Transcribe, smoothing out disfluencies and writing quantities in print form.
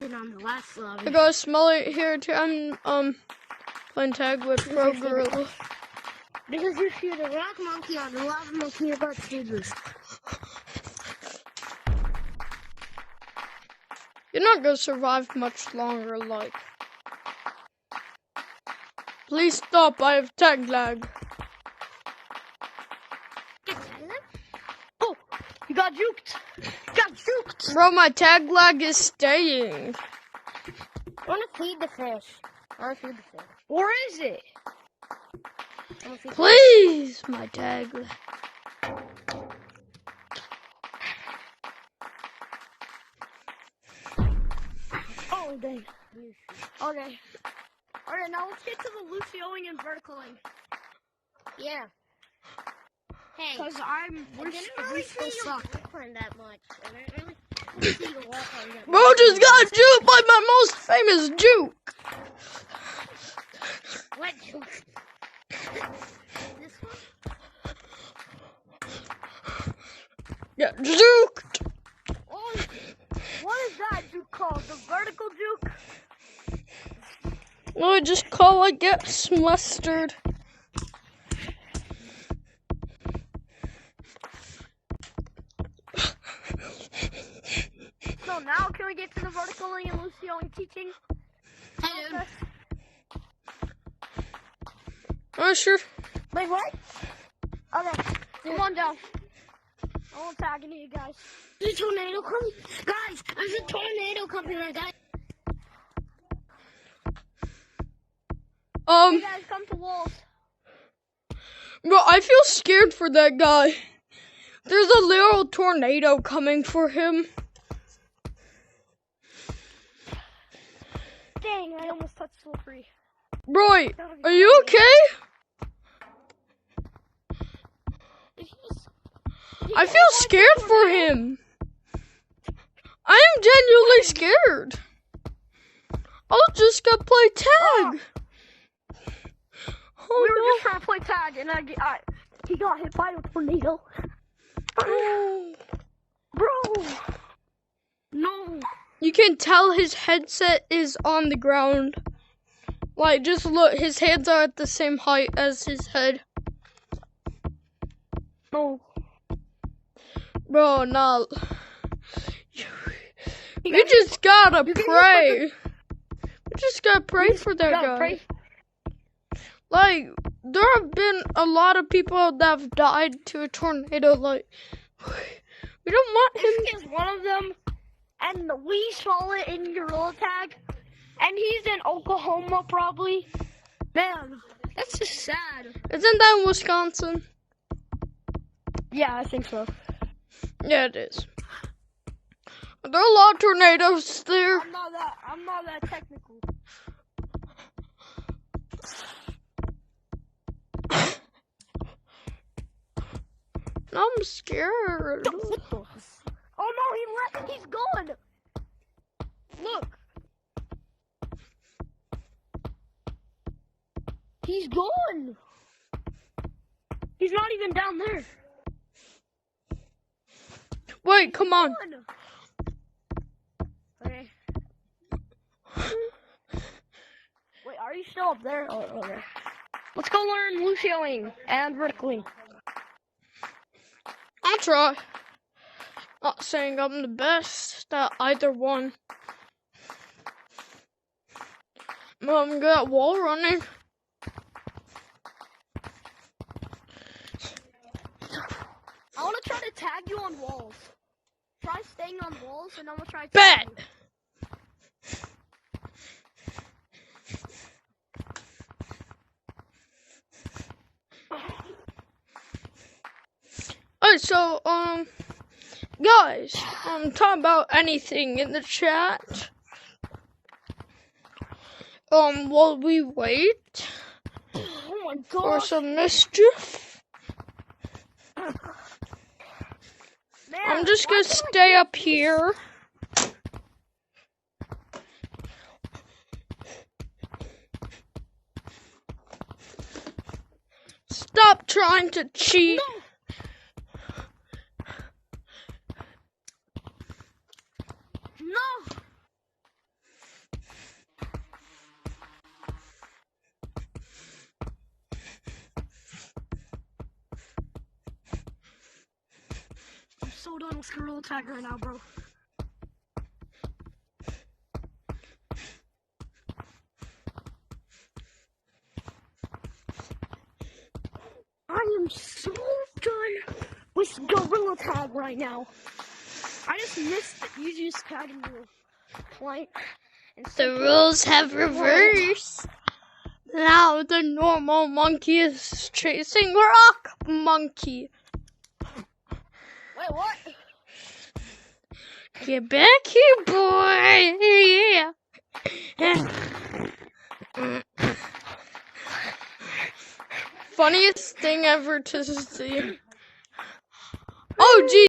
On the last lobby. I got a Smolly here too. I'm playing tag with Pro Gorilla. Because if you're the rock monkey or the lava monkey, you're about to do this. You're not gonna survive much longer, like. Please stop, I have tag lag. Oh, you got juked. Got juked. Bro, my tag lag is staying. I wanna feed the fish. Where is it? Please, my tag lag. Oh, dang. Okay. Alright, now let's get to the Lucioing and verticaling. Yeah. Hey. Because we still suck. That much. And I really see you walk on that. Bro just got juked by my most famous juke. What juke? This one? Yeah, juked. Oh, what is that juke called? The vertical juke? No, I just call it gets mustard. So now can we get to the verticaling and Lucioing teaching? Hey, dude. Oh, sure. Wait, what? Okay, come on down. I won't tag any of you guys. There's a tornado coming. Guys, there's a tornado coming, guys. Hey guys, come to walls. Bro, I feel scared for that guy. There's a little tornado coming for him. Dang, I almost touched slippery. Bro, are you okay? I feel scared for him. I am genuinely scared. I'll just go play tag. We were just trying to play tag, and he got hit by a tornado. Bro! No! You can tell his headset is on the ground. Like, just look, his hands are at the same height as his head. No. Bro, no. You just gotta pray. You just gotta pray for that guy. Pray. Like, there have been a lot of people that have died to a tornado. Like, we don't want him. This is one of them, and we saw it in Gorilla Tag, and he's in Oklahoma probably. Man, that's just sad. Isn't that in Wisconsin? Yeah, I think so. Yeah, it is. Are there a lot of tornadoes there? I'm not that technical. I'm scared. Oh no, he left. He's gone. Look. He's gone. He's not even down there. Wait, come on. Okay. Wait, are you still up there? Oh, okay. Let's go learn Lucioing and verticaling. I'll try. Not saying I'm the best at either one. I'm good at wall running. I want to try to tag you on walls. Try staying on walls, and I'm gonna try to Bet. tag Alright, so, guys, talk about anything in the chat. While we wait Oh my for gosh. some mischief, Man, I'm just gonna why can't I stay get up here. Stop trying to cheat. No. done with Gorilla Tag right now, bro. I am so done with Gorilla Tag right now. I just missed that you just tagged me like. The rules have reversed. Now the normal monkey is chasing Rock Monkey. Wait, what? Get back here, boy! Yeah. Funniest thing ever to see. Oh, gee.